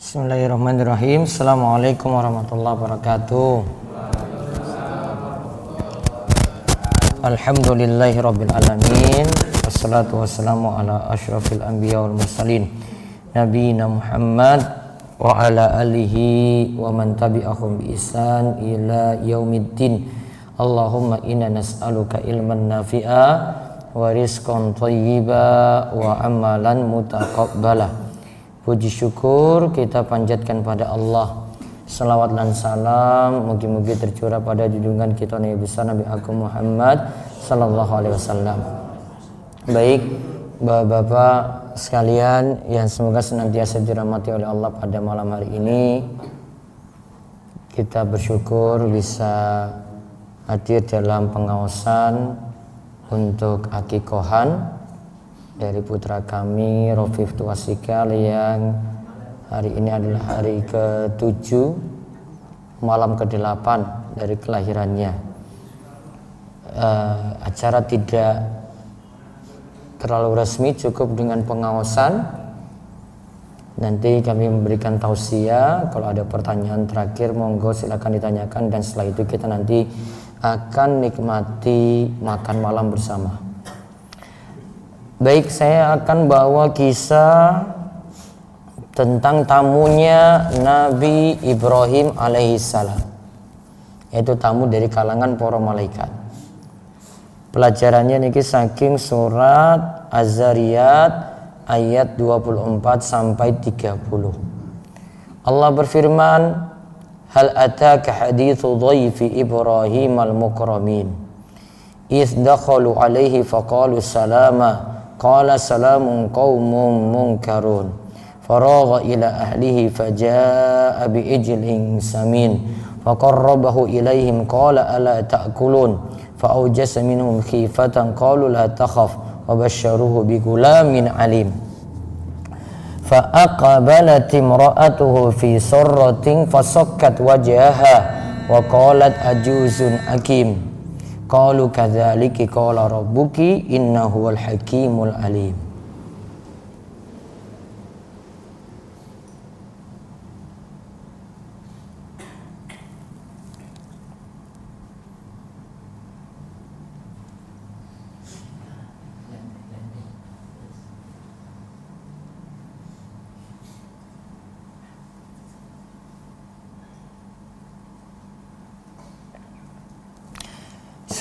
Bismillahirrahmanirrahim. Assalamualaikum warahmatullahi wabarakatuh. Alhamdulillahirabbil alamin. Wassalatu wassalamu ala asyrafil anbiya wal mursalin nabiyina Muhammad wa ala alihi wa man tabi'ahum bi ihsan ila yaumiddin. Allahumma inna nas'aluka ilman nafi'a wa rizqan thayyiba wa amalan mutaqabbala. Puji syukur kita panjatkan pada Allah. Salawat dan salam mugi-mugi tercurah pada junjungan kita Nabi besar Nabi Agung Muhammad sallallahu alaihi wasallam. Baik Bapak-bapak sekalian yang semoga senantiasa dirahmati oleh Allah, pada malam hari ini kita bersyukur bisa hadir dalam pengawasan untuk akikohan dari putra kami Rofif Tuasikal yang hari ini adalah hari ke-7 malam ke-8 dari kelahirannya. Acara tidak terlalu resmi, cukup dengan pengawasan. Nanti kami memberikan tausiah, kalau ada pertanyaan terakhir monggo silakan ditanyakan, dan setelah itu kita nanti akan nikmati makan malam bersama. Baik, saya akan bawa kisah tentang tamunya Nabi Ibrahim alaihissalam, yaitu tamu dari kalangan para malaikat. Pelajarannya niki saking surat Az-Zariyat ayat 24 sampai 30. Allah berfirman, hal ataka hadithu dhaifi Ibrahim al-mukramin idh dakhalu alaihi faqalu salama qala salamun qaumun munkarun faragha ila ahlihi fajaa bi ijlin samin faqarrabahu ilaihim qala ala ta'kulun fa'awjasa minhum khifatan qalu la takhaf wa basyaruhu bi gulamin alim fa'aqbalat imra'atuhu fi sarratin fasakkat wajhaha wa qalat ajuzun akim qalu kadzalika qala rabbuki innahuwal hakimul alim.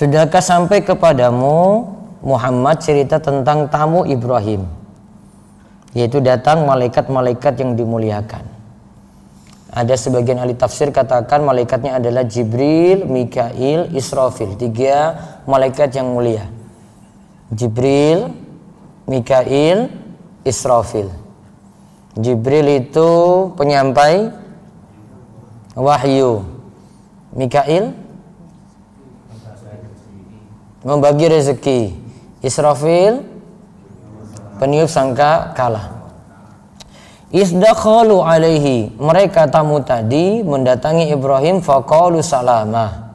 Sudahkah sampai kepadamu Muhammad cerita tentang tamu Ibrahim, yaitu datang malaikat-malaikat yang dimuliakan. Ada sebagian ahli tafsir katakan malaikatnya adalah Jibril, Mikail, Israfil, 3 malaikat yang mulia. Jibril, Mikail, Israfil. Jibril itu penyampai wahyu, Mikail membagi rezeki, Israfil peniup sangka kalah. Isdakhalu alaihi, mereka tamu tadi mendatangi Ibrahim faqalu salama,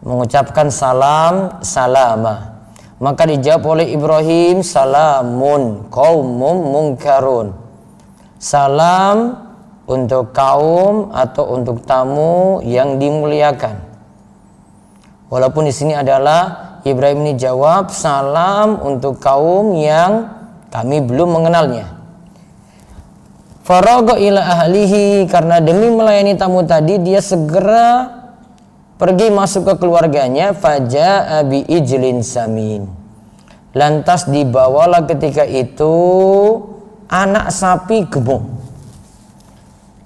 mengucapkan salam salama. Maka dijawab oleh Ibrahim, salamun qaumun munkarun, salam untuk kaum atau untuk tamu yang dimuliakan. Walaupun di sini adalah Ibrahim ini jawab salam untuk kaum yang kami belum mengenalnya. Faragha ila ahlihi, karena demi melayani tamu tadi dia segera pergi masuk ke keluarganya. Fajaa bi ijlin samin, lantas dibawalah ketika itu anak sapi gemuk.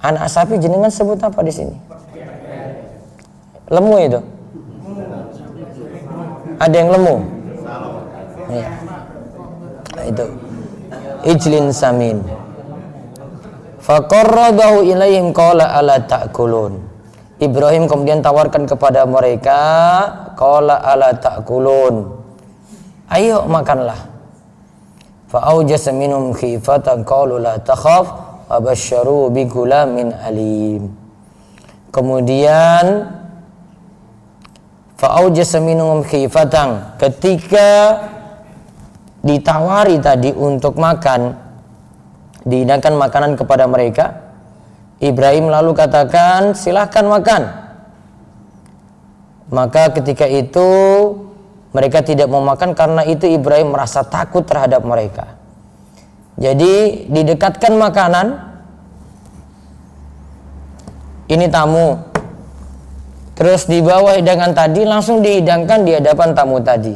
Anak sapi jenengan sebut apa di sini? Lemu itu. Ada yang lemu, ya. Itu ijlin samin. Faqarrabahu ilaihim qala ala ta'kulun. Ibrahim kemudian tawarkan kepada mereka, qala ala ta'kulun, ayo makanlah. Fa'awjasa minhum khifatan qalu la takhaf wa basyaruhu bi gulamin alim. Kemudian fa'awjasa minhum khifatan, ketika ditawari tadi untuk makan, dihidangkan makanan kepada mereka, Ibrahim lalu katakan, silahkan makan. Maka ketika itu mereka tidak mau makan karena itu Ibrahim merasa takut terhadap mereka. Jadi didekatkan makanan. Ini tamu. Terus di bawah hidangan tadi langsung dihidangkan di hadapan tamu tadi.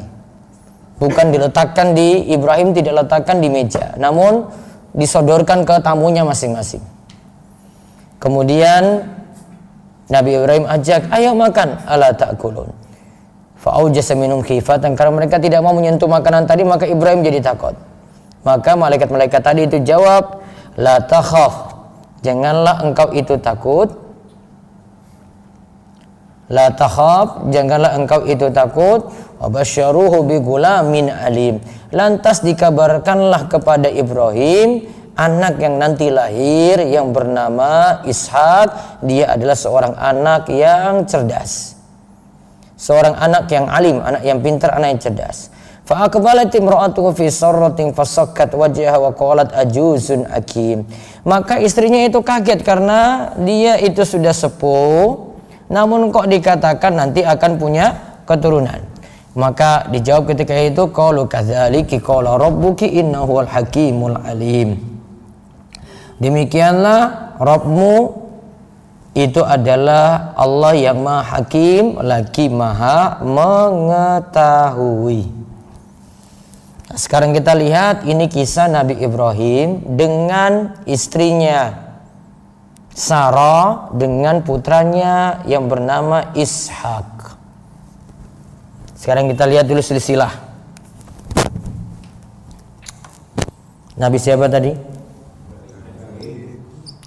Bukan diletakkan di, Ibrahim tidak letakkan di meja, namun disodorkan ke tamunya masing-masing. Kemudian Nabi Ibrahim ajak, ayo makan, ala ta'kulun. Fa'aujasa minum khifatan, karena mereka tidak mau menyentuh makanan tadi, maka Ibrahim jadi takut. Maka malaikat-malaikat tadi itu jawab, la takhaf, janganlah engkau itu takut. La takhaf, janganlah engkau itu takut. Wa basyaruhu bi gulamin alim. Lantas dikabarkanlah kepada Ibrahim anak yang nanti lahir yang bernama Ishak. Dia adalah seorang anak yang cerdas, seorang anak yang alim, anak yang pintar, anak yang cerdas. Fa aqbalat imra'atuhu fi sarratin fasakkat wajhaha wa qalat ajuzun akim. Maka istrinya itu kaget karena dia itu sudah sepuh, namun kok dikatakan nanti akan punya keturunan. Maka dijawab ketika itu, qalu kadzaliki qala rabbuki innahuwal hakimul alim. Demikianlah Rabbmu itu adalah Allah yang Maha Hakim lagi Maha mengetahui. Nah, sekarang kita lihat ini kisah Nabi Ibrahim dengan istrinya Sarah dengan putranya yang bernama Ishak. Sekarang kita lihat dulu silsilah. Nabi siapa tadi?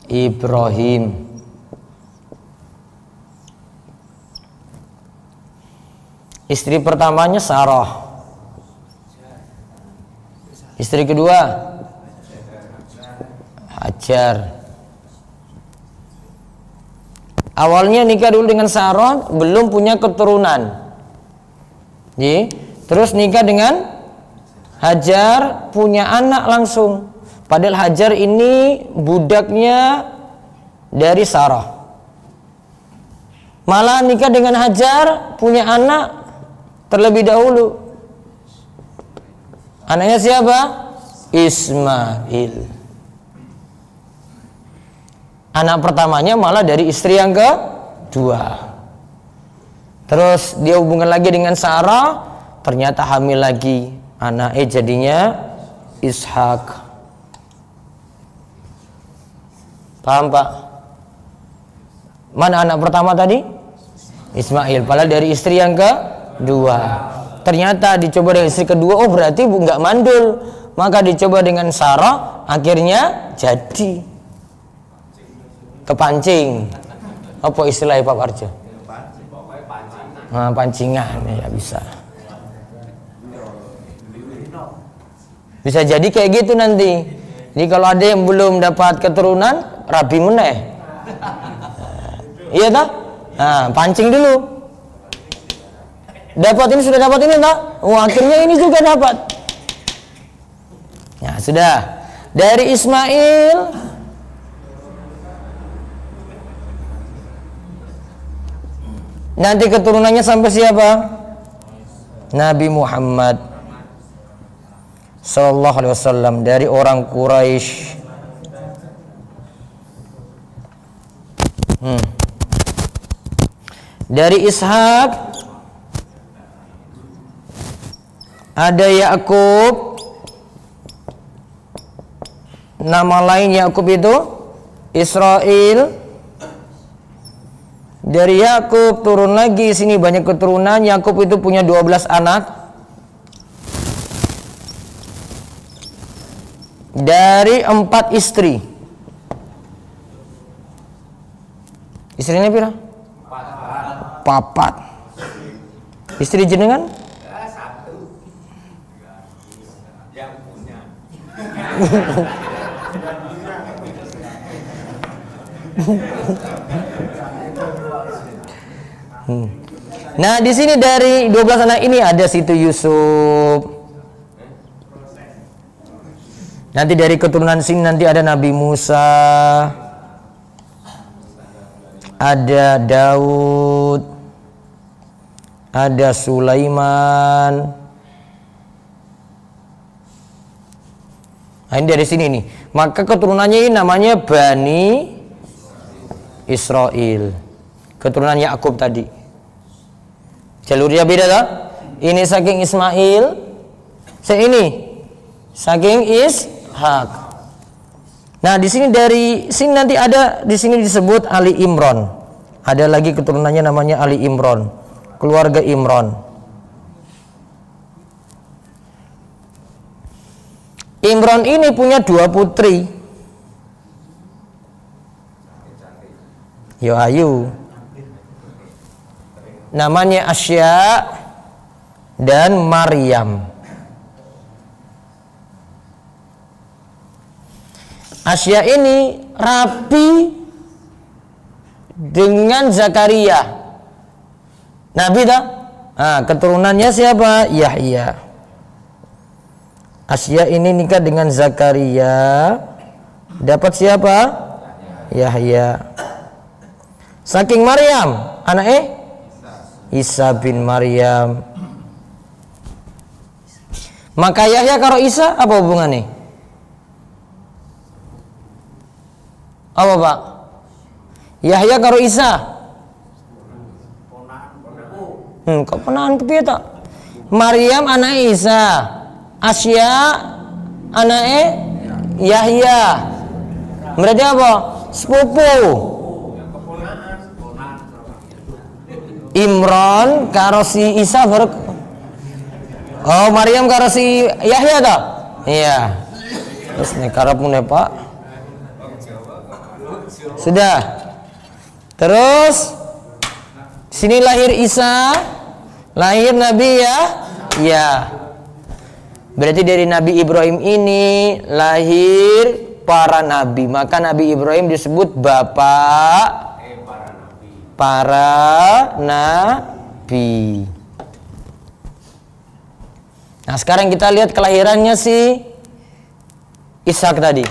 Ibrahim. Istri pertamanya Sarah. Istri kedua Hajar. Awalnya nikah dulu dengan Sarah, belum punya keturunan. Terus nikah dengan Hajar, punya anak langsung. Padahal Hajar ini budaknya dari Sarah. Malah nikah dengan Hajar, punya anak terlebih dahulu. Anaknya siapa? Ismail. Anak pertamanya malah dari istri yang kedua. Terus dia hubungan lagi dengan Sarah, ternyata hamil lagi. Anaknya jadinya Ishak. Paham Pak? Mana anak pertama tadi? Ismail. Padahal dari istri yang kedua. Ternyata dicoba dengan istri kedua, oh berarti nggak mandul. Maka dicoba dengan Sarah, akhirnya jadi. Kepancing. Apa istilahnya Pak Arjo? Nah, pancingan ya bisa. Bisa jadi kayak gitu nanti. Jadi kalau ada yang belum dapat keturunan, rabi meneh. Iya tak? Nah, pancing dulu. Dapat ini sudah dapat ini tak? Oh, akhirnya ini juga dapat. Ya sudah. Dari Ismail nanti keturunannya sampai siapa? Nabi Muhammad Sallallahu Alaihi Wasallam dari orang Quraisy. Dari Ishak ada Yakub. Nama lain Yakub itu Israel. Dari Yakub turun lagi sini banyak keturunan. Yakub itu punya 12 anak. Dari 4 istri. Istrinya pira? 4. Istri jenengan? 1. Yang punya. Nah, di sini dari 12 anak ini ada situ Yusuf. Nanti dari keturunan sini nanti ada Nabi Musa. ada Daud, ada Sulaiman. Nah, ini dari sini nih. Maka keturunannya ini namanya Bani Israel. Keturunan Yakub tadi. Jalurnya beda tak? Ini saking Ismail, ini saking Ishak. Nah, di sini dari sini nanti ada di sini disebut Ali Imron. Ada lagi keturunannya namanya Ali Imron, keluarga Imron. Imron ini punya 2 putri. Yo ayu. Namanya Asya dan Maryam. Asya ini rapi dengan Zakaria. Nabi tak? Nah, keturunannya siapa? Yahya. Asya ini nikah dengan Zakaria. Dapat siapa? Yahya. Saking Maryam, anaknya Isa bin Maryam. Maka Yahya karo Isa apa hubungannya? Apa Pak? Yahya karo Isa. Kok ponakan kepiye tak? Maryam anak Isa, Asya anaknya Yahya. Berarti apa? Sepupu. Imron karo si Isa baru. Oh, Maryam karo si Yahya tak? Iya. Terus nih karepmu Pak. Sudah. Terus sini lahir Isa, lahir Nabi ya. Ya. Berarti dari Nabi Ibrahim ini lahir para nabi. Maka Nabi Ibrahim disebut bapak para nabi. Nah, sekarang kita lihat kelahirannya si Ishak tadi.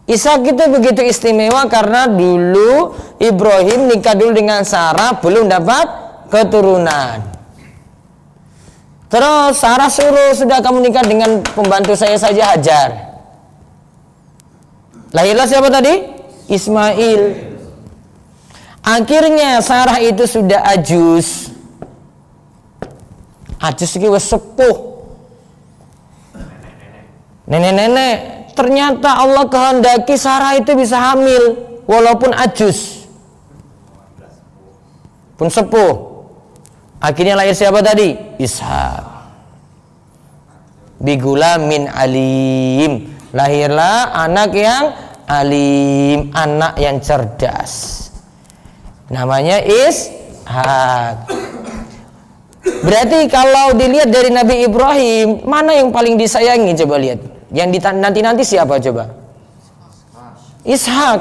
Ishak itu begitu istimewa karena dulu Ibrahim nikah dulu dengan Sarah, belum dapat keturunan. Terus Sarah suruh, sudah kamu nikah dengan pembantu saya saja, Hajar. Lahirlah siapa tadi? Ismail. Akhirnya Sarah itu sudah ajus. Ajus iki wis sepuh. Nenek-nenek, ternyata Allah kehendaki Sarah itu bisa hamil walaupun ajus. Pun sepuh. Akhirnya lahir siapa tadi? Ishak. Bigulamin alim. Lahirlah anak yang alim, anak yang cerdas. Namanya Ishak. Berarti kalau dilihat dari Nabi Ibrahim, mana yang paling disayangi? Coba lihat. Yang nanti siapa coba? Ishak.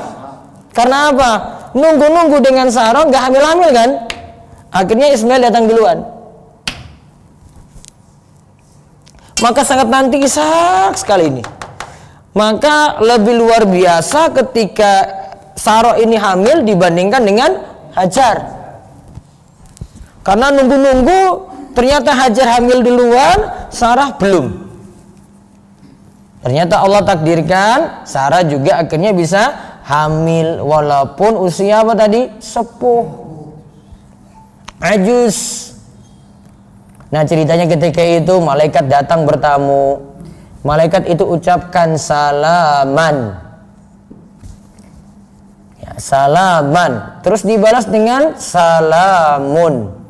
Karena apa? Nunggu-nunggu dengan Sarah nggak hamil-hamil kan? Akhirnya Ismail datang duluan. Maka sangat nanti Ishak sekali ini. Maka lebih luar biasa ketika Sarah ini hamil dibandingkan dengan Hajar. Karena nunggu-nunggu ternyata Hajar hamil duluan, Sarah belum. Ternyata Allah takdirkan Sarah juga akhirnya bisa hamil walaupun usia apa tadi? Sepuh. Ajus. Nah, ceritanya ketika itu malaikat datang bertamu. Malaikat itu ucapkan salaman. Ya, salaman. Terus dibalas dengan salamun.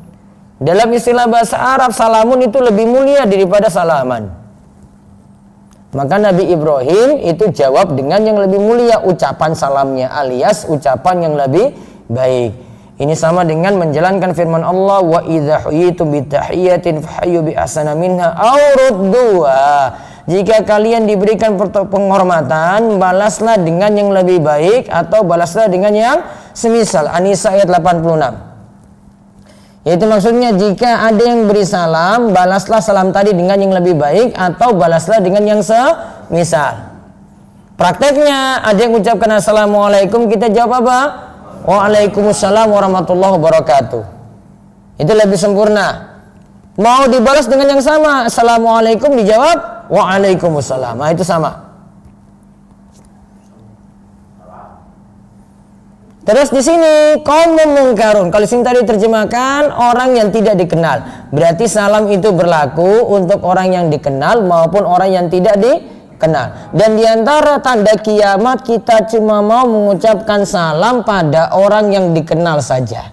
Dalam istilah bahasa Arab, salamun itu lebih mulia daripada salaman. Maka Nabi Ibrahim itu jawab dengan yang lebih mulia, ucapan salamnya, alias ucapan yang lebih baik. Ini sama dengan menjalankan firman Allah, wa idza huyitum bi tahiyatin fahayyu bi ahsana minha aw rudduha. Jika kalian diberikan penghormatan, balaslah dengan yang lebih baik atau balaslah dengan yang semisal. An-Nisa ayat 86. Yaitu maksudnya jika ada yang beri salam, balaslah salam tadi dengan yang lebih baik atau balaslah dengan yang semisal. Prakteknya ada yang ucapkan assalamualaikum, kita jawab apa? Waalaikumsalam warahmatullahi wabarakatuh. Itu lebih sempurna. Mau dibalas dengan yang sama, assalamualaikum, dijawab waalaikumsalam. Nah, itu sama. Terus di sini qaumun mungkarun. Kalau sini tadi terjemahkan orang yang tidak dikenal. Berarti salam itu berlaku untuk orang yang dikenal maupun orang yang tidak dikenal. Dan di antara tanda kiamat kita cuma mau mengucapkan salam pada orang yang dikenal saja.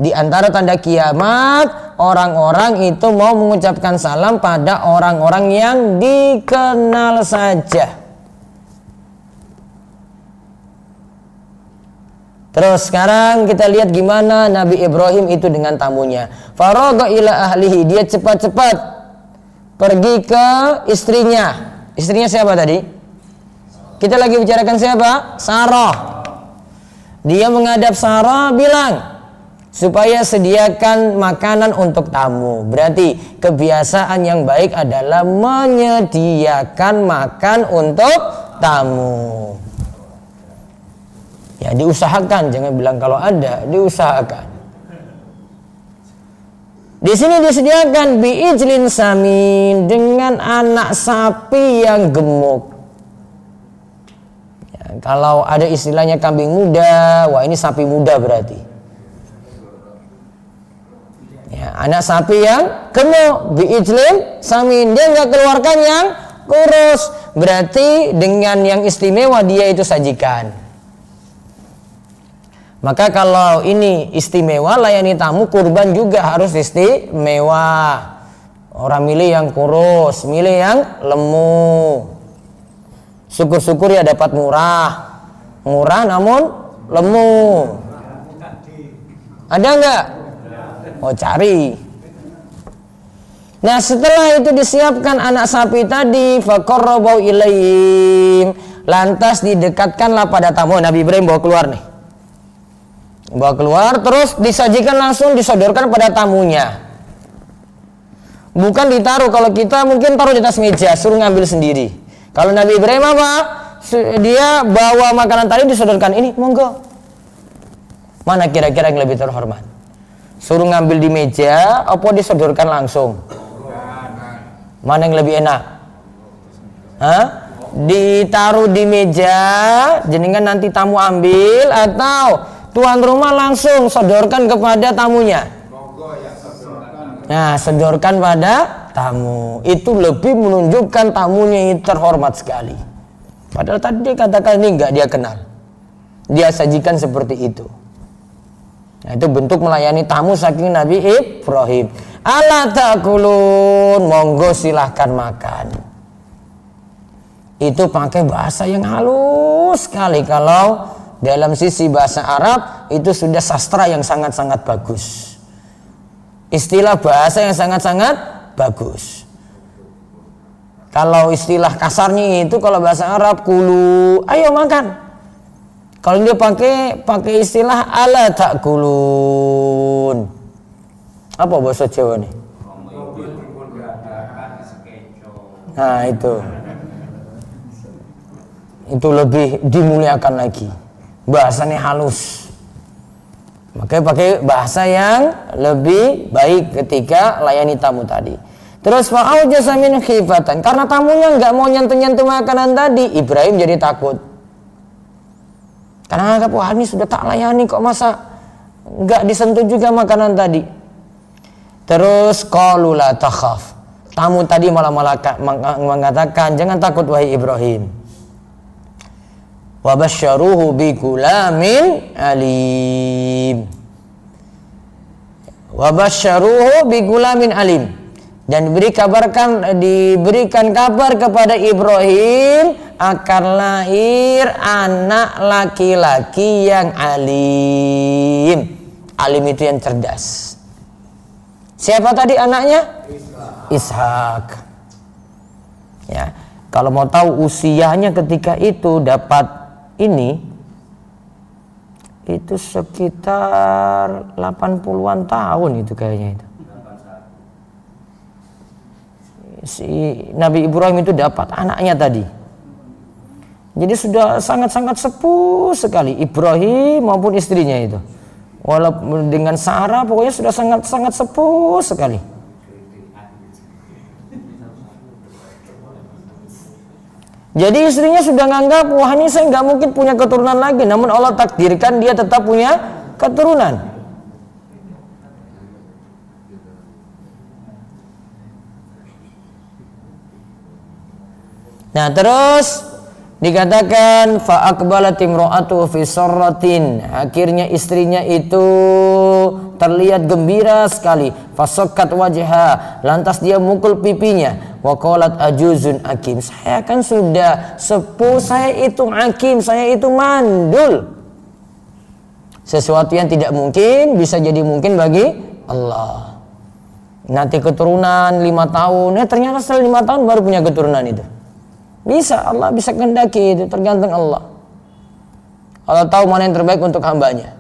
Di antara tanda kiamat orang-orang itu mau mengucapkan salam pada orang-orang yang dikenal saja. Terus sekarang kita lihat gimana Nabi Ibrahim itu dengan tamunya. Faragha ila ahlihi, dia cepat-cepat pergi ke istrinya. Istrinya siapa tadi? Kita lagi bicarakan siapa? Sarah. Dia menghadap Sarah bilang supaya sediakan makanan untuk tamu. Berarti kebiasaan yang baik adalah menyediakan makan untuk tamu. Ya diusahakan, jangan bilang kalau ada, diusahakan. Di sini disediakan biijlin samin, dengan anak sapi yang gemuk. Ya, kalau ada istilahnya kambing muda, wah ini sapi muda berarti. Ya, anak sapi yang gemuk, biijlin samin, dia nggak keluarkan yang kurus. Berarti dengan yang istimewa dia itu sajikan. Maka kalau ini istimewa, layani tamu, kurban juga harus istimewa. Orang milih yang kurus, milih yang lemu. Syukur-syukur ya dapat murah. Murah namun lemu. Ada enggak? Oh cari. Nah setelah itu disiapkan anak sapi tadi, faqarrabahu ilaihim, lantas didekatkanlah pada tamu. Nabi Ibrahim bawa keluar nih. Bawa keluar terus disajikan, langsung disodorkan pada tamunya. Bukan ditaruh, kalau kita mungkin taruh di atas meja, suruh ngambil sendiri. Kalau Nabi Ibrahim apa? Dia bawa makanan tadi disodorkan, ini monggo. Mana kira-kira yang lebih terhormat? Suruh ngambil di meja apa disodorkan langsung? Mana yang lebih enak? Hah? Ditaruh di meja, jenengan nanti tamu ambil, atau tuan rumah langsung sodorkan kepada tamunya? Nah, sodorkan pada tamu. Itu lebih menunjukkan tamunya itu terhormat sekali. Padahal tadi dia katakan ini enggak dia kenal. Dia sajikan seperti itu. Nah, itu bentuk melayani tamu saking Nabi Ibrahim. Ala takulun, monggo silahkan makan. Itu pakai bahasa yang halus sekali. Kalau dalam sisi bahasa Arab itu sudah sastra yang sangat-sangat bagus. Istilah bahasa yang sangat-sangat bagus. Kalau istilah kasarnya itu kalau bahasa Arab kulu, ayo makan. Kalau dia pakai istilah ala takulun. Apa bahasa Jawa nih? Nah itu lebih dimuliakan lagi. Bahasanya halus. Makanya pakai bahasa yang lebih baik ketika layani tamu tadi. Terus fa'aujasa min khifatan, karena tamunya nggak mau nyentuh-nyentuh makanan tadi, Ibrahim jadi takut. Karena anggap wah ini sudah tak layani kok masa nggak disentuh juga makanan tadi. Terus qalu la takhaf. Tamu tadi malah mengatakan jangan takut wahai Ibrahim. Wa basyaruhu bi gulamin alim. Wa basyaruhu bi gulamin alim. Dan diberikan kabar kepada Ibrahim akan lahir anak laki-laki yang alim. Alim itu yang cerdas. Siapa tadi anaknya? Ishak. Ya, kalau mau tahu usianya ketika itu dapat ini itu sekitar 80-an tahun itu kayaknya itu. Si Nabi Ibrahim itu dapat anaknya tadi Jadi sudah sangat-sangat sepuh sekali Ibrahim maupun istrinya itu. Walaupun dengan Sarah pokoknya sudah sangat-sangat sepuh sekali. Jadi istrinya sudah nganggap, wah ini saya nggak mungkin punya keturunan lagi. Namun Allah takdirkan dia tetap punya keturunan. Nah terus dikatakan fa aqbalat imra'atu fi sarratin, akhirnya istrinya itu terlihat gembira sekali, fasakkat wajha, lantas dia mukul pipinya, wa qalat ajuzun akim, saya kan sudah sepuh, saya itu akim, saya itu mandul. Sesuatu yang tidak mungkin bisa jadi mungkin bagi Allah. Nanti keturunan 5 tahun, ternyata setelah 5 tahun baru punya keturunan itu. Bisa, Allah bisa kehendaki, itu tergantung Allah. Allah tahu mana yang terbaik untuk hambanya.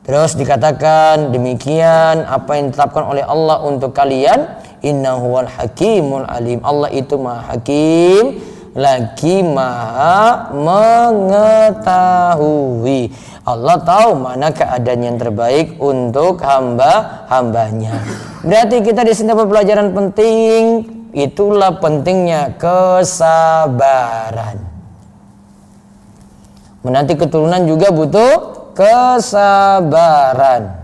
Terus dikatakan demikian apa yang ditetapkan oleh Allah untuk kalian, innahuwal hakimul alim. Allah itu maha hakim lagi maha mengetahui. Allah tahu mana keadaan yang terbaik untuk hamba-hambanya. Berarti kita di sini dapat pelajaran penting. Itulah pentingnya kesabaran. Menanti keturunan juga butuh kesabaran.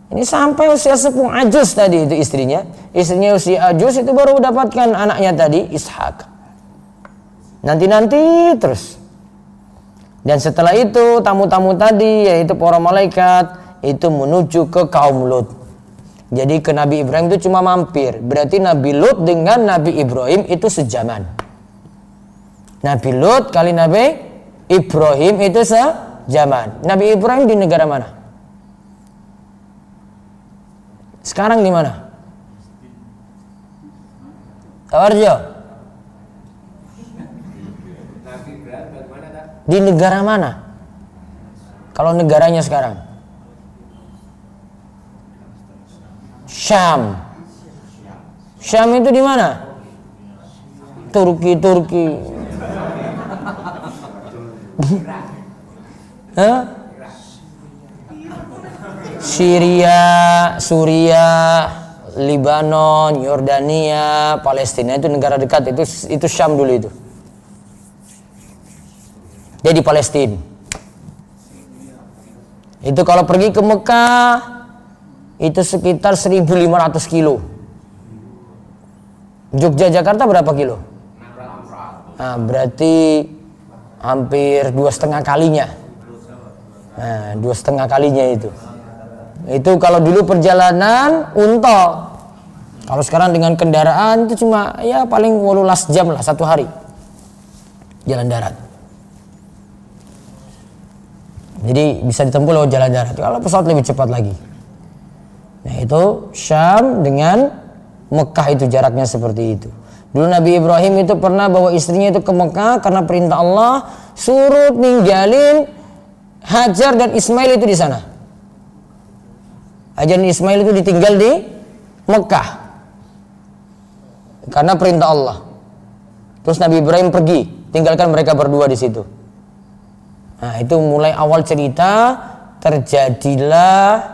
Ini sampai usia sepuh ajus tadi itu istrinya. Istrinya usia ajus itu baru dapatkan anaknya tadi Ishak. Nanti terus. Dan setelah itu tamu-tamu tadi yaitu para malaikat itu menuju ke kaum Lut. Jadi ke Nabi Ibrahim itu cuma mampir. Berarti Nabi Lut dengan Nabi Ibrahim itu sejaman. Nabi Lut kali Nabi Ibrahim itu sejaman. Nabi Ibrahim di negara mana? Sekarang di mana? Tawarjo. Di negara mana? Kalau negaranya sekarang? Syam. Syam itu di mana? Turki. Syria, Suriah, Libanon, Yordania, Palestina itu negara dekat, itu Syam dulu itu. Jadi Palestina. Itu kalau pergi ke Mekah itu sekitar 1.500 kilo. Jogja Jakarta berapa kilo? Nah, berarti hampir 2,5 kalinya. Nah, 2,5 kalinya itu. Itu kalau dulu perjalanan unta. Kalau sekarang dengan kendaraan itu cuma ya paling 18 jam lah, 1 hari jalan darat. Jadi bisa ditempuh lewat jalan darat. Kalau pesawat lebih cepat lagi. Nah itu Syam dengan Mekah itu jaraknya seperti itu. Dulu Nabi Ibrahim itu pernah bawa istrinya itu ke Mekah karena perintah Allah suruh ninggalin Hajar dan Ismail itu di sana. Hajar dan Ismail itu ditinggal di Mekah karena perintah Allah. Terus Nabi Ibrahim pergi, tinggalkan mereka berdua di situ. Nah itu mulai awal cerita terjadilah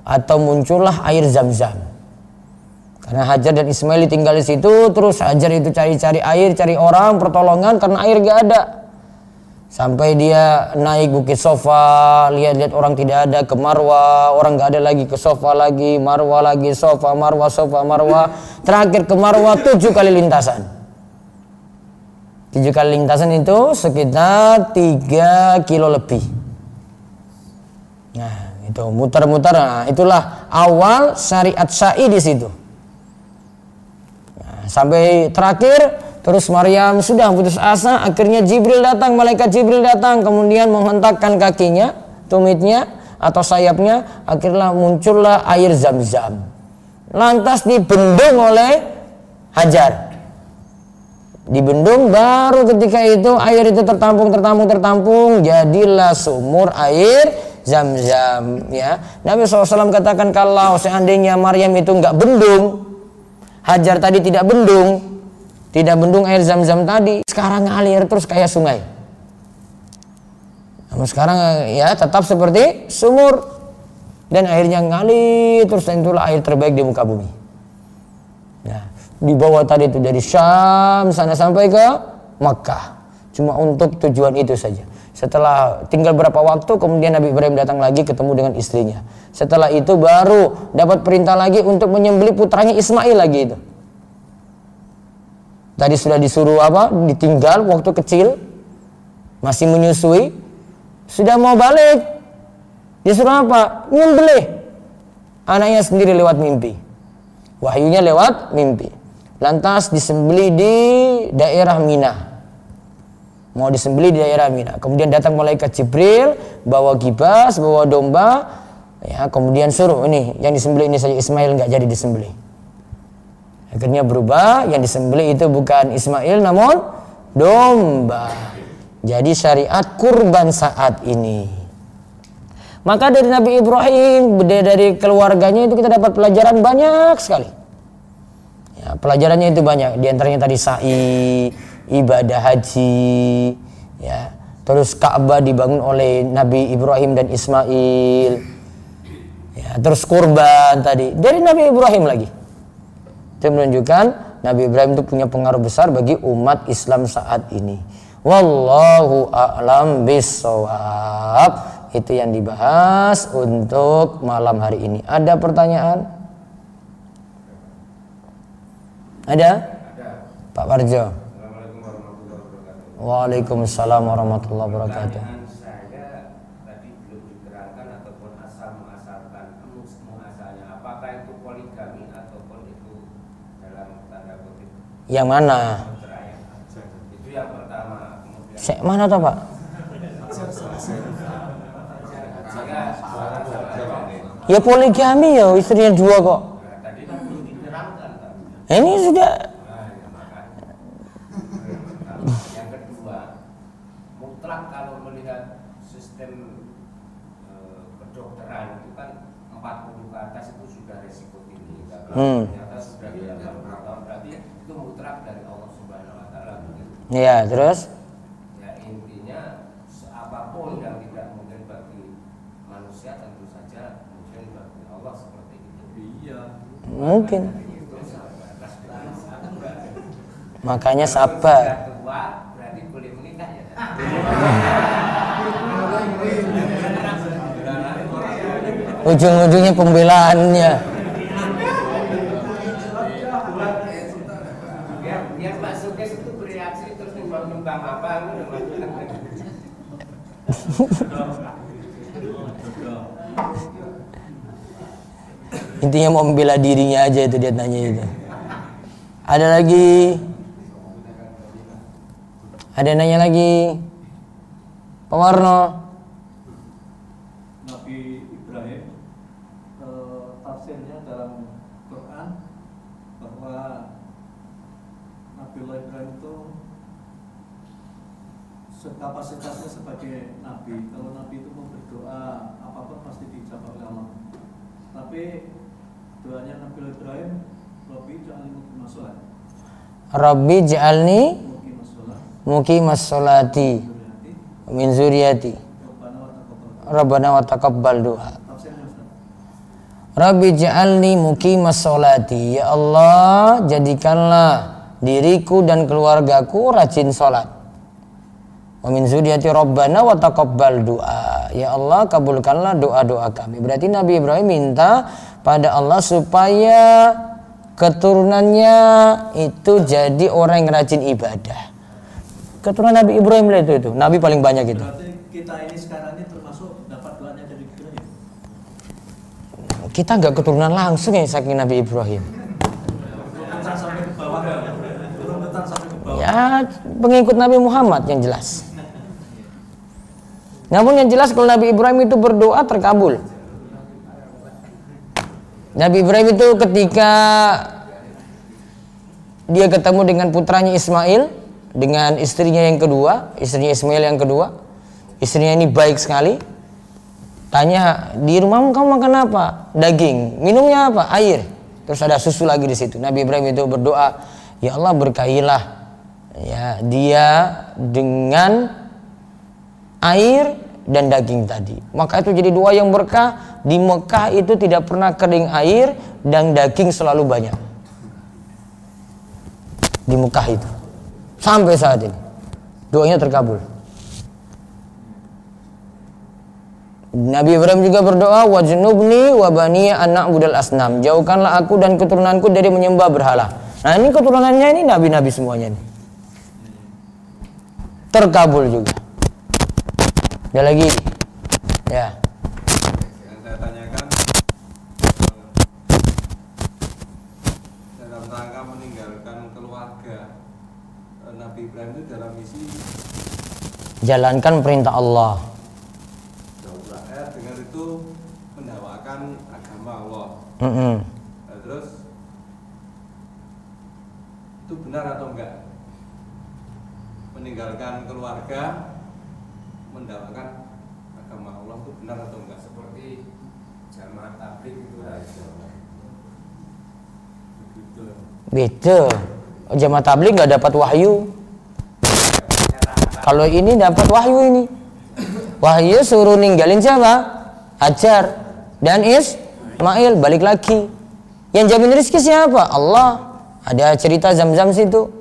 atau muncullah air Zam-Zam. Karena Hajar dan Ismail tinggal di situ, terus Hajar itu cari-cari air, cari orang pertolongan karena air gak ada. Sampai dia naik Bukit Sofa, lihat-lihat orang tidak ada, ke Marwah, orang gak ada lagi, ke Sofa lagi, Marwah lagi, Sofa, Marwah. Terakhir ke Marwah 7 kali lintasan. 7 kali lintasan itu sekitar 3 kilo lebih. Nah itu muter-muter, nah, itulah awal syariat syai di situ. Nah, sampai terakhir, terus Maryam sudah putus asa, akhirnya Jibril datang, malaikat Jibril datang, kemudian menghentakkan kakinya, tumitnya atau sayapnya, akhirnya muncullah air Zam-Zam. Lantas dibendung oleh Hajar. Dibendung, baru ketika itu air itu tertampung, jadilah sumur air Zam-Zam, ya. Nabi SAW katakan kalau seandainya Maryam itu nggak bendung, Hajar tadi tidak bendung, Tidak bendung air Zam-Zam tadi, sekarang ngalir terus kayak sungai. Namun sekarang ya tetap seperti sumur dan airnya ngalir terus, dan itulah air terbaik di muka bumi. Nah, di bawah tadi itu dari Syam sana sampai ke Makkah, cuma untuk tujuan itu saja. Setelah tinggal berapa waktu kemudian Nabi Ibrahim datang lagi ketemu dengan istrinya. Setelah itu baru dapat perintah lagi untuk menyembelih putranya Ismail lagi itu. Tadi sudah disuruh ditinggal waktu kecil, masih menyusui, sudah mau balik, disuruh apa? Nyembelih anaknya sendiri lewat mimpi. Wahyunya lewat mimpi. Lantas disembelih di daerah Mina. Mau disembelih di daerah Mina. Kemudian datang malaikat Jibril, bawa kibas, bawa domba, ya, kemudian suruh ini yang disembelih ini saja, Ismail nggak jadi disembelih. Akhirnya berubah, yang disembelih itu bukan Ismail namun domba. Jadi syariat kurban saat ini. Maka dari Nabi Ibrahim, dari keluarganya itu kita dapat pelajaran banyak sekali. Ya, pelajarannya itu banyak. Di antaranya tadi sa'i, ibadah haji, ya. Terus Ka'bah dibangun oleh Nabi Ibrahim dan Ismail. Ya, terus kurban tadi dari Nabi Ibrahim lagi. Itu menunjukkan Nabi Ibrahim itu punya pengaruh besar bagi umat Islam saat ini. Wallahu a'lam bissawab. Itu yang dibahas untuk malam hari ini. Ada pertanyaan? Ada? Pak Parjo. Waalaikumsalam warahmatullahi wabarakatuh. Saya tadi belum diterangkan ataupun asal muasalkan muasalnya. Apakah itu poligami ataupun itu dalam tanda kutip? Yang mana? Itu yang pertama. Mana tuh Pak? Ya poligami ya, istrinya 2 kok. Tadi kan belum diterangkan. Ini sudah. Yang kedua, mutlak kalau melihat sistem kedokteran itu kan 40 ke atas itu sudah resiko tinggi. Ternyata sudah di dalam tahun, berarti itu mutlak dari Allah Subhanahu Wa Taala. Ya, terus? Ya intinya apapun yang tidak mungkin bagi manusia tentu saja mungkin bagi Allah seperti itu. Iya. Mungkin. Makanya sabar. Berarti boleh menikah ya. Ujung-ujungnya pembelaannya. Biar Pak Sukes itu bereaksi terus nyumbang apa Intinya mau membela dirinya aja itu, dia tanya itu. Ada lagi? Ada yang nanya lagi? Pak Warno. Nabi Ibrahim, tafsirnya dalam Quran bahwa Nabi Ibrahim itu kapasitasnya sebagai nabi. Kalau nabi itu mau berdoa apapun pasti dijawab oleh Allah. Tapi doanya Nabi Ibrahim, Rabbi ja'alni muqimas shalah. Rabbi ja'alni muqimas sholati min zuriyati. Rabbana wa taqabbal du'a. Rabbi ja'alni muqimas sholati. Ya Allah, jadikanlah diriku dan keluargaku rajin sholat. Wa min zuriyati Rabbana wa taqabbal du'a. Ya Allah, kabulkanlah doa-doa kami. Berarti Nabi Ibrahim minta pada Allah supaya keturunannya itu jadi orang yang rajin ibadah. Keturunan Nabi Ibrahim lah itu. Nabi paling banyak itu. Berarti kita ini sekarang ini termasuk dapat doanya dari Ibrahim. Kita nggak keturunan langsung ya saking Nabi Ibrahim. Turunan sampai ke bawah. Turunan sampai ke bawah. Ya pengikut Nabi Muhammad yang jelas. Namun yang jelas kalau Nabi Ibrahim itu berdoa terkabul. Nabi Ibrahim itu ketika dia ketemu dengan putranya Ismail, dengan istrinya yang kedua, istrinya Ismail yang kedua, istrinya ini baik sekali. Tanya, di rumahmu kamu makan apa? Daging. Minumnya apa? Air. Terus ada susu lagi di situ. Nabi Ibrahim itu berdoa, ya Allah berkahilah ya dia dengan air dan daging tadi. Maka itu jadi doa yang berkah. Di Mekah itu tidak pernah kering air dan daging selalu banyak. Di Mekah itu sampai saat ini doanya terkabul. Nabi Ibrahim juga berdoa, wajnubni wa bani an na'budal asnam. Jauhkanlah aku dan keturunanku dari menyembah berhala. Nah, ini keturunannya ini nabi-nabi semuanya nih. Terkabul juga. Ada lagi. Ya. Yang saya tanyakan dalam rangka meninggalkan keluarga, Nabi Ibrahim itu dalam misi jalankan perintah Allah. Dengan itu mendakwakan agama Allah. Nah, terus itu benar atau enggak? Meninggalkan keluarga, mendakwakan agama Allah itu benar atau enggak? Seperti jamaah tabligh itu aja. Beda. Jamaah tabligh nggak dapat wahyu. Kalau ini dapat wahyu ini. Wahyu suruh ninggalin siapa? Hajar dan Ismail, balik lagi. Yang jamin rezeki siapa? Allah. Ada cerita Zam-Zam situ.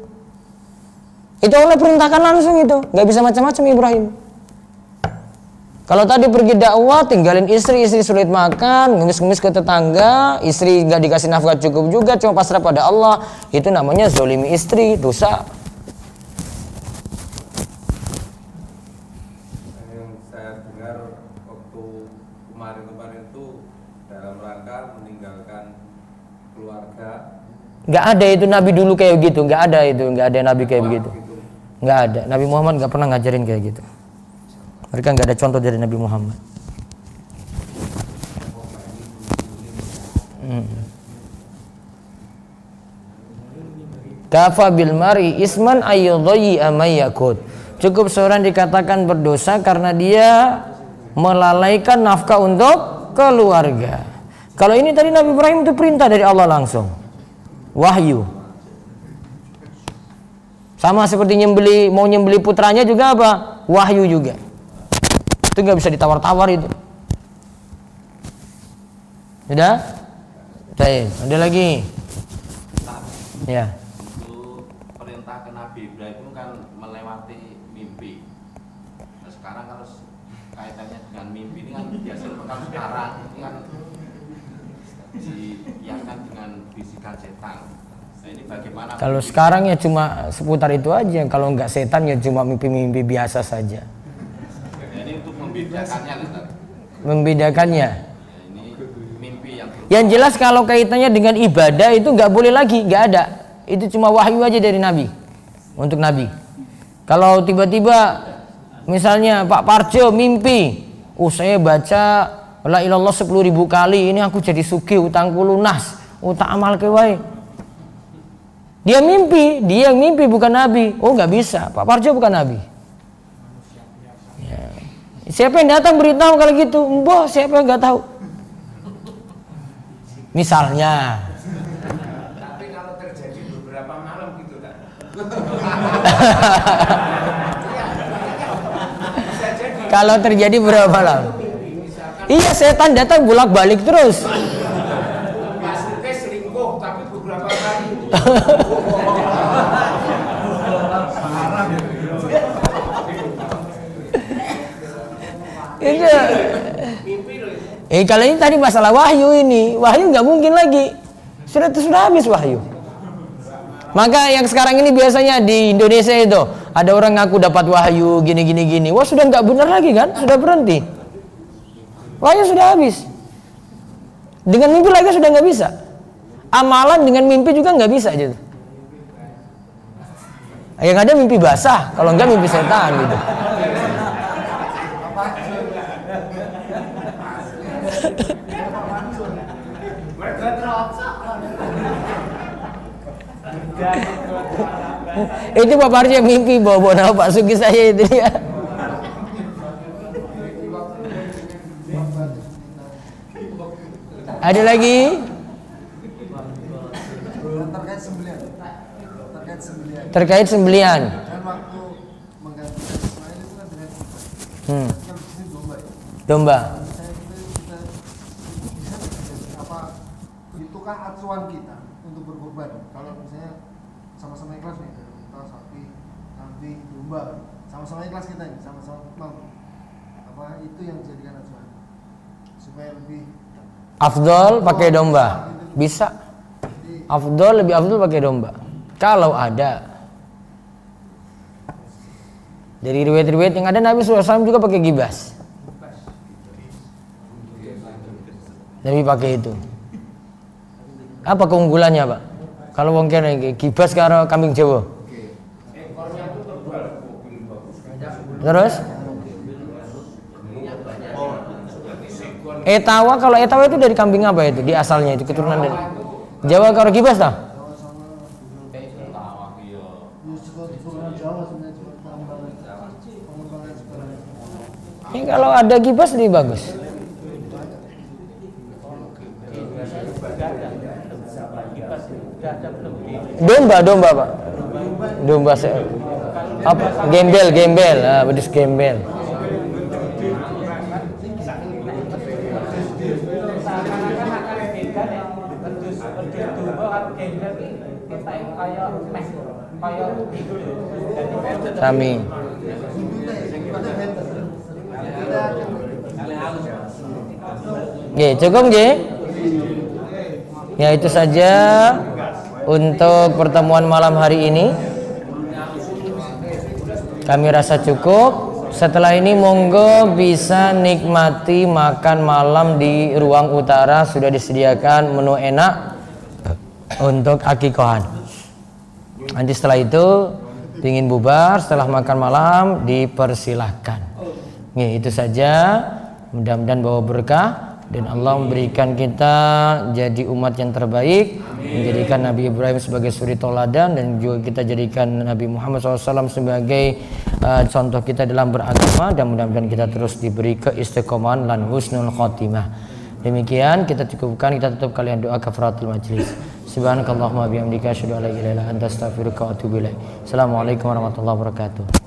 Itu Allah perintahkan langsung itu, nggak bisa macam-macam Ibrahim. Kalau tadi pergi dakwah, tinggalin istri sulit makan, ngemis-ngemis ke tetangga, istri nggak dikasih nafkah cukup juga, cuma pasrah pada Allah, itu namanya zolimi istri, dosa. Yang saya dengar waktu kemarin itu dalam rangka meninggalkan keluarga. Nggak ada itu Nabi dulu kayak gitu, nggak ada itu, nggak ada Nabi kayak begitu, nggak ada. Nabi Muhammad nggak pernah ngajarin kayak gitu. Mereka nggak ada contoh dari Nabi Muhammad. Kafa bil mari isman ayyudhi amayyakut. Cukup seorang dikatakan berdosa karena dia melalaikan nafkah untuk keluarga. Kalau ini tadi Nabi Ibrahim itu perintah dari Allah langsung. Wahyu. Sama seperti mau nyembeli putranya juga apa? Wahyu juga. Itu nggak bisa ditawar-tawar itu. Sudah? Baik, ada lagi. Ya. Itu perintah ke Nabi Ibrahim kan melewati mimpi. Nah, sekarang harus kaitannya dengan mimpi ini kan biasanya kalau sekarang ini kan diiakan dengan bisikan setan. Nah, ini bagaimana? Kalau sekarang ya cuma seputar itu aja. Kalau nggak setan ya cuma mimpi-mimpi biasa saja. Ini untuk membedakannya, Ustaz. Membedakannya. Ya, ini mimpi yang jelas kalau kaitannya dengan ibadah itu nggak boleh lagi, nggak ada. Itu cuma wahyu aja dari Nabi. Untuk Nabi. Kalau tiba-tiba misalnya Pak Parjo mimpi, saya baca la ilallah 10.000 kali, ini aku jadi sugih, utangku lunas, utang amal kewae. Dia yang mimpi bukan Nabi. Oh nggak bisa, Pak Parjo bukan Nabi. Ya. Siapa yang datang beritahu kalau gitu? Mbah, siapa yang nggak tahu? Misalnya. Tapi kalau terjadi beberapa malam gitu kan. Kalau terjadi berapa malam? Iya, setan datang bolak-balik terus. Maksudnya selingkuh tapi beberapa kali. Itu. Mimpi loh. Kalau ini tadi masalah wahyu ini, wahyu nggak mungkin lagi. Sudah habis wahyu. Maka yang sekarang ini biasanya di Indonesia itu ada orang ngaku dapat wahyu gini. Wah sudah nggak benar lagi kan? Sudah berhenti. Wahyu sudah habis. Dengan mimpi lagi sudah nggak bisa. Amalan dengan mimpi juga nggak bisa gitu. Yang ada mimpi basah, kalau enggak mimpi setan gitu. Itu Pak Parjo mimpi bawa nama Pak Sugi saya itu dia. Ada lagi? Terkait sembelihan Terkait sembelian. Dan waktu menggantikan Ismail itu kan dengan kita. Kan di sini domba ya. Domba. Misalnya kita bisa apa? Itukah acuan kita untuk berkorban? Kalau misalnya sama-sama ikhlas nih, dari unta, sapi, kambing, domba, sama-sama ikhlas kita ini, sama-sama mampu. Apa itu yang dijadikan acuan supaya lebih Afdol pakai domba. Bisa. Afdol lebih afdol pakai domba. Kalau ada. Dari riwayat-riwayat yang ada Nabi SAW juga pakai gibas. Nabi pakai itu. Apa keunggulannya, Pak? Kalau mungkin gibas karo kambing Jawa. Terus? Etawa, kalau etawa itu dari kambing apa itu? Di asalnya itu keturunan dari Jawa karo gibas tah? Ini kalau ada gibas lebih bagus. Domba Pak. Domba apa? Gembel. Bedus gembel. Sami. Oke, cukup nggih? Ya itu saja untuk pertemuan malam hari ini. Kami rasa cukup. Setelah ini monggo bisa nikmati makan malam di ruang utara, sudah disediakan menu enak untuk akikohan. Nanti setelah itu ingin bubar, setelah makan malam dipersilahkan. Nih, itu saja. Mudah-mudahan bawa berkah dan Allah memberikan kita jadi umat yang terbaik, menjadikan Nabi Ibrahim sebagai suri toladan dan juga kita jadikan Nabi Muhammad SAW sebagai contoh kita dalam beragama, dan mudah-mudahan kita terus diberi keistiqomahan dan husnul khotimah. Demikian kita cukupkan, kita tutup kalian doa kafaratul majlis. Subhanakallahumma bihamdika asyhadu an la ilaha illa anta astaghfiruka wa atubu ilaik. Assalamualaikum warahmatullahi wabarakatuh.